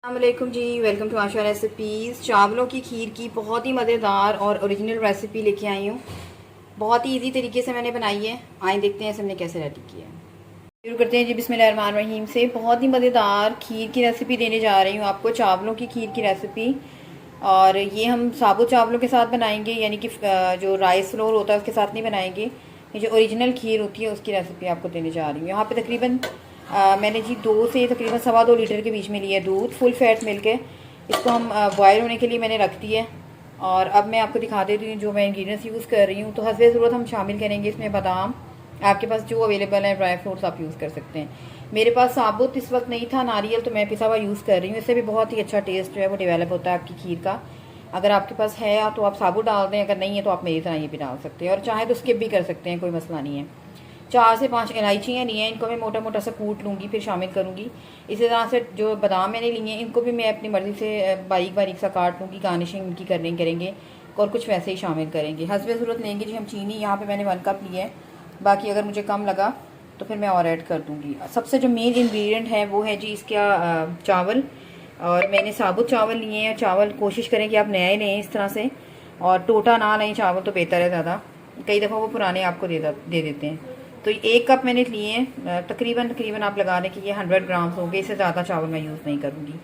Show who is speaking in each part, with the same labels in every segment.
Speaker 1: अस्सलामुअलैकुम जी, welcome to Asha recipes. चावलों की खीर की बहुत ही मज़ेदार और ओरिजिनल रेसिपी लेके आई हूँ। बहुत ही इजी तरीके से मैंने बनाई है। आइए देखते हैं हमने कैसे रेडी किया है। शुरू करते हैं जी बिस्मिल्लाहिर्रहमानिर्रहीम से। बहुत ही मज़ेदार खीर की रेसिपी देने जा रही हूँ आपको, चावलों की खीर की रेसिपी। और ये हम साबुत चावलों के साथ बनाएंगे, यानी कि जो राइस फ्लोर होता है उसके साथ नहीं बनाएंगे। ये जो ओरिजिनल खीर होती है उसकी रेसिपी आपको देने जा रही हूँ। यहाँ पे तकरीबन मैंने जी 2 से तकरीबन 2.25 लीटर के बीच में लिया दूध, फुल फैट मिल्क है। इसको हम बॉयल होने के लिए मैंने रख दिया है। और अब मैं आपको दिखा देती हूँ जो मैं इंग्रेडिएंट्स यूज़ कर रही हूँ। तो हस्बे ज़रूरत हम शामिल करेंगे इसमें बादाम, आपके पास जो अवेलेबल है ड्राई फ्रूट्स आप यूज़ कर सकते हैं। मेरे पास साबुत इस वक्त नहीं था नारियल, तो मैं पिसा हुआ यूज़ कर रही हूँ। इससे भी बहुत ही अच्छा टेस्ट जो है वो डेवलप होता है आपकी खीर का। अगर आपके पास है तो आप साबुत डाल दें, अगर नहीं है तो आप मेरी तरह ये भी डाल सकते हैं, और चाहे तो स्किप भी कर सकते हैं, कोई मसला नहीं है। 4 से 5 इलायचियाँ ली हैं, इनको मैं मोटा मोटा सा कूट लूँगी, फिर शामिल करूँगी। इसी तरह से जो बादाम मैंने लिए हैं इनको भी मैं अपनी मर्ज़ी से बारीक बारीक सा काट लूँगी, गार्निशिंग इनकी करेंगे और कुछ वैसे ही शामिल करेंगे। हस्बे ज़रूरत लेंगे जी हम चीनी, यहाँ पे मैंने 1 कप लिया है। बाकी अगर मुझे कम लगा तो फिर मैं और ऐड कर दूँगी। सबसे जो मेन इंग्रेडिएंट है वो है जी इसका चावल। और मैंने साबुत चावल लिए हैं। चावल कोशिश करें कि आप नए लें इस तरह से, और टोटा ना लें चावल तो बेहतर है ज़्यादा। कई दफ़ा वो पुराने आपको दे देते हैं। तो 1 कप मैंने लिए हैं। तकरीबन आप लगा लें कि ये 100 ग्राम्स होंगे, इससे ज़्यादा चावल मैं यूज़ नहीं करूँगी।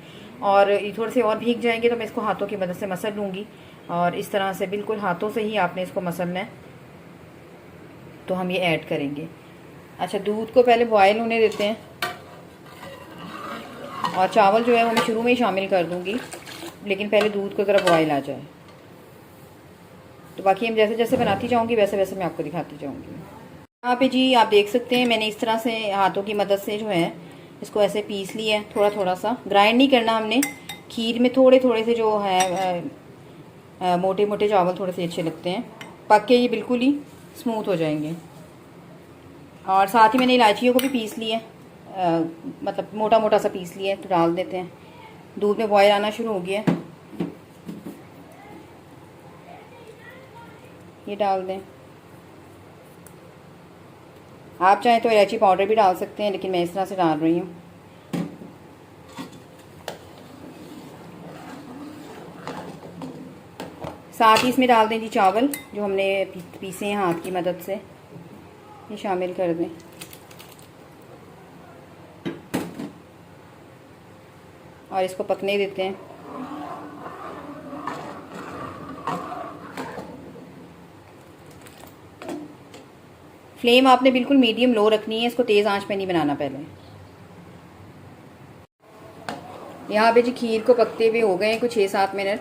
Speaker 1: और ये थोड़े से और भीग जाएंगे तो मैं इसको हाथों की मदद से मसल लूँगी, और इस तरह से बिल्कुल हाथों से ही आपने इसको मसलना है। तो हम ये ऐड करेंगे। अच्छा, दूध को पहले बॉयल होने देते हैं, और चावल जो है वो मैं शुरू में ही शामिल कर दूँगी, लेकिन पहले दूध को ज़रा बॉयल आ जाए। तो बाकी हम जैसे जैसे बनाती जाऊँगी वैसे वैसे मैं आपको दिखाती जाऊँगी। यहाँ पे जी आप देख सकते हैं मैंने इस तरह से हाथों की मदद से जो है इसको ऐसे पीस लिया है, थोड़ा थोड़ा सा। ग्राइंड नहीं करना हमने। खीर में थोड़े थोड़े से जो है मोटे मोटे चावल थोड़े से अच्छे लगते हैं, पक के ये बिल्कुल ही स्मूथ हो जाएंगे। और साथ ही मैंने इलायचियों को भी पीस लिया है, मतलब मोटा मोटा सा पीस लिया है। तो डाल देते हैं। दूध में बॉयल आना शुरू हो गया है, ये डाल दें। आप चाहें तो इलायची पाउडर भी डाल सकते हैं, लेकिन मैं इस तरह से डाल रही हूँ। साथ ही इसमें डाल दें जी चावल जो हमने पीसे हैं हाथ की मदद से, ये शामिल कर दें। और इसको पकने देते हैं। फ्लेम आपने बिल्कुल मीडियम लो रखनी है, इसको तेज़ आंच पे नहीं बनाना। पहले यहाँ पे जी खीर को पकते हुए हो गए हैं कुछ 6-7 मिनट।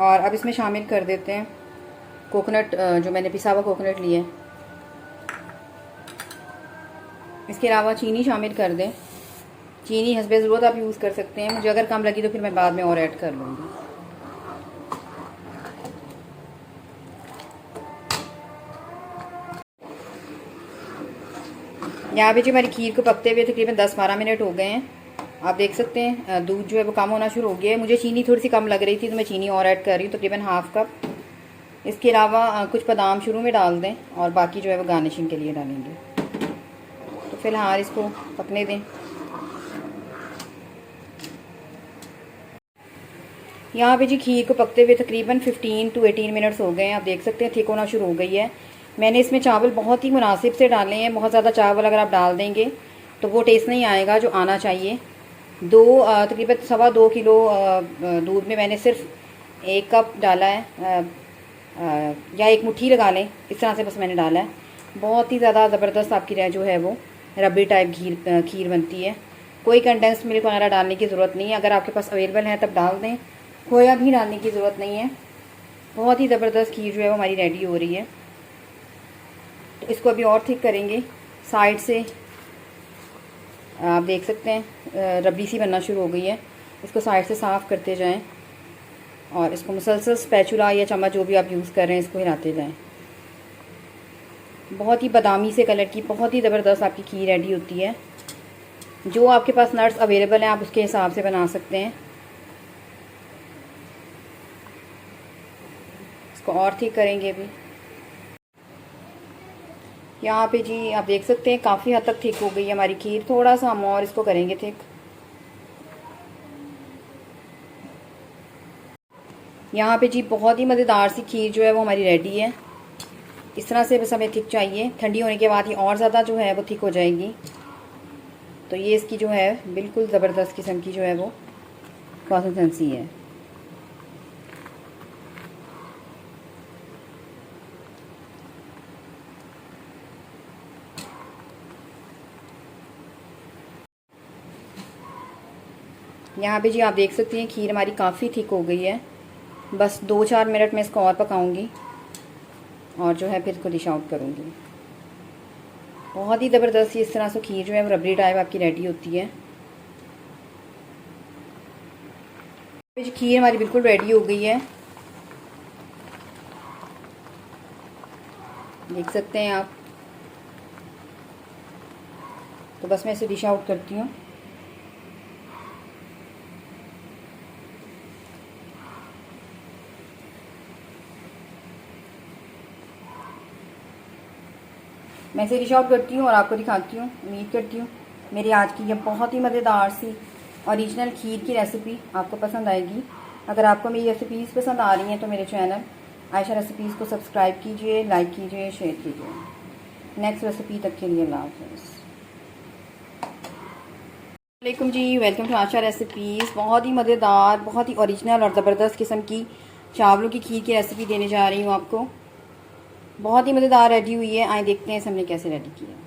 Speaker 1: और अब इसमें शामिल कर देते हैं कोकोनट, जो मैंने पिसा हुआ कोकोनट लिया है। इसके अलावा चीनी शामिल कर दें। चीनी हस्बे ज़रूरत आप यूज़ कर सकते हैं। मुझे अगर कम लगी तो फिर मैं बाद में और ऐड कर लूँगी। यहाँ पे जी हमारी खीर को पकते हुए तकरीबन 10-12 मिनट हो गए हैं। आप देख सकते हैं दूध जो है वो कम होना शुरू हो गया है। मुझे चीनी थोड़ी सी कम लग रही थी तो मैं चीनी और ऐड कर रही हूँ, तकरीबन 1/2 कप। इसके अलावा कुछ बादाम शुरू में डाल दें, और बाकी जो है वो गार्निशिंग के लिए डालेंगे। तो फिलहाल इसको पकने दें। यहाँ पे जी खीर को पकते हुए तकरीबन 15 to 18 मिनट्स हो गए हैं। आप देख सकते हैं थिक होना शुरू हो गई है। मैंने इसमें चावल बहुत ही मुनासिब से डाले हैं। बहुत ज़्यादा चावल अगर आप डाल देंगे तो वो टेस्ट नहीं आएगा जो आना चाहिए। तकरीबन 2.25 किलो दूध में मैंने सिर्फ 1 कप डाला है, या 1 मुट्ठी लगा लें, इस तरह से बस मैंने डाला है। बहुत ही ज़्यादा ज़बरदस्त आपकी जो है वो रबड़ी टाइप खीर बनती है। कोई कंडेंस मिल्क वगैरह डालने की ज़रूरत नहीं है। अगर आपके पास अवेलेबल है तब डाल दें, खोया भी डालने की ज़रूरत नहीं है। बहुत ही ज़बरदस्त खीर जो है वो हमारी रेडी हो रही है। तो इसको अभी और थिक करेंगे। साइड से आप देख सकते हैं रबड़ी सी बनना शुरू हो गई है। इसको साइड से साफ़ करते जाएं, और इसको मुसलसल स्पैचुला या चम्मच जो भी आप यूज़ कर रहे हैं इसको हिलाते जाएं। बहुत ही बादामी से कलर की बहुत ही ज़बरदस्त आपकी खीर रेडी होती है। जो आपके पास नट्स अवेलेबल हैं आप उसके हिसाब से बना सकते हैं। इसको और ठीक करेंगे अभी। यहाँ पे जी आप देख सकते हैं काफ़ी हद तक ठीक हो गई है हमारी खीर। थोड़ा सा हम और इसको करेंगे ठीक। यहाँ पे जी बहुत ही मज़ेदार सी खीर जो है वो हमारी रेडी है। इस तरह से बस हमें थिक चाहिए, ठंडी होने के बाद ही और ज़्यादा जो है वो थिक हो जाएगी। तो ये इसकी जो है बिल्कुल ज़बरदस्त किस्म की जो है वो कंसिस्टेंसी है। यहाँ पे जी आप देख सकते हैं खीर हमारी काफ़ी थिक हो गई है। बस 2-4 मिनट में इसको और पकाऊंगी और जो है फिर इसको डिश आउट करूँगी। बहुत ही ज़बरदस्त इस तरह से खीर जो है वो रबड़ी टाइप आपकी रेडी होती है। खीर हमारी बिल्कुल रेडी हो गई है, देख सकते हैं आप। तो बस मैं इसे डिश आउट करती हूँ। मैं इसे डिश आउट करती हूँ और आपको दिखाती हूँ। उम्मीद करती हूँ मेरी आज की यह बहुत ही मज़ेदार सी ओरिजिनल खीर की रेसिपी आपको पसंद आएगी। अगर आपको मेरी रेसिपीज़ पसंद आ रही हैं तो मेरे चैनल आयशा रेसिपीज़ को सब्सक्राइब कीजिए, लाइक कीजिए, शेयर कीजिए। नेक्स्ट रेसिपी तक के लिए अल्लाह हाफ़िज़। वालेकुम जी, वेलकम टू आयशा रेसिपीज़। बहुत ही मज़ेदार, बहुत ही ओरिजिनल और ज़बरदस्त किस्म की चावलों की खीर की रेसिपी देने जा रही हूँ आपको। बहुत ही मज़ेदार रेडी हुई है। आए देखते हैं इसे हमने कैसे रेडी किया।